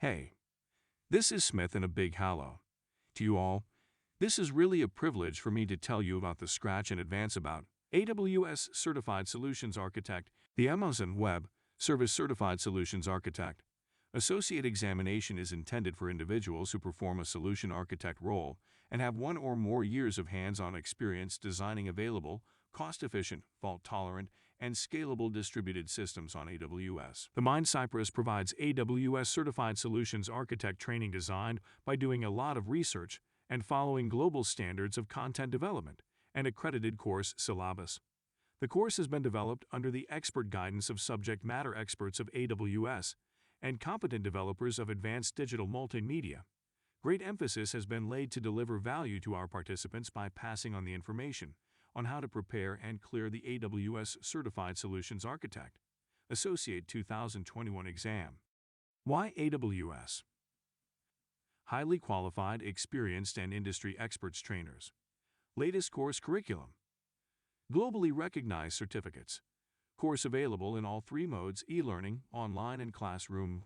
Hey, this is Smith and a big hello. To you all, this is really a privilege for me to tell you about the scratch in advance about AWS Certified Solutions Architect, the Amazon Web Service Certified Solutions Architect. Associate examination is intended for individuals who perform a solution architect role and have 1 or more years of hands-on experience designing available, cost-efficient, fault-tolerant, and scalable distributed systems on AWS. The MindCypress provides AWS Certified Solutions Architect training designed by doing a lot of research and following global standards of content development and accredited course syllabus. The course has been developed under the expert guidance of subject matter experts of AWS and competent developers of advanced digital multimedia. Great emphasis has been laid to deliver value to our participants by passing on the information on how to prepare and clear the AWS Certified Solutions Architect Associate 2021 exam. Why AWS? Highly qualified, experienced, and industry experts trainers. Latest course curriculum. Globally recognized certificates. Course available in all 3 modes: e-learning, online, and classroom.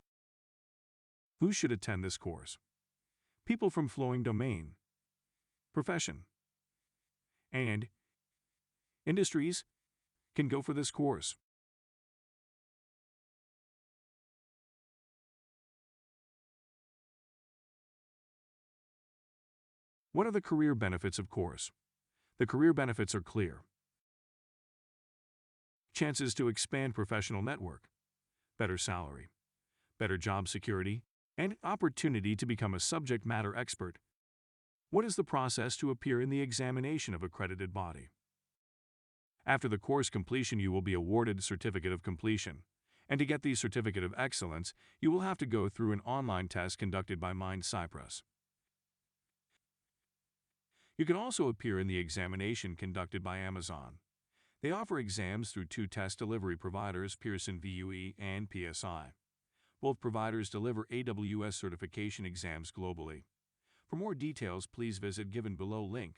Who should attend this course? People from flowing domain, profession, and industries can go for this course. What are the career benefits of course? The career benefits are clear. Chances to expand professional network, better salary, better job security, and opportunity to become a subject matter expert. What is the process to appear in the examination of accredited body? After the course completion, you will be awarded Certificate of Completion, and to get the Certificate of Excellence, you will have to go through an online test conducted by MindCypress. You can also appear in the examination conducted by Amazon. They offer exams through 2 test delivery providers, Pearson VUE and PSI. Both providers deliver AWS certification exams globally. For more details, please visit given below link.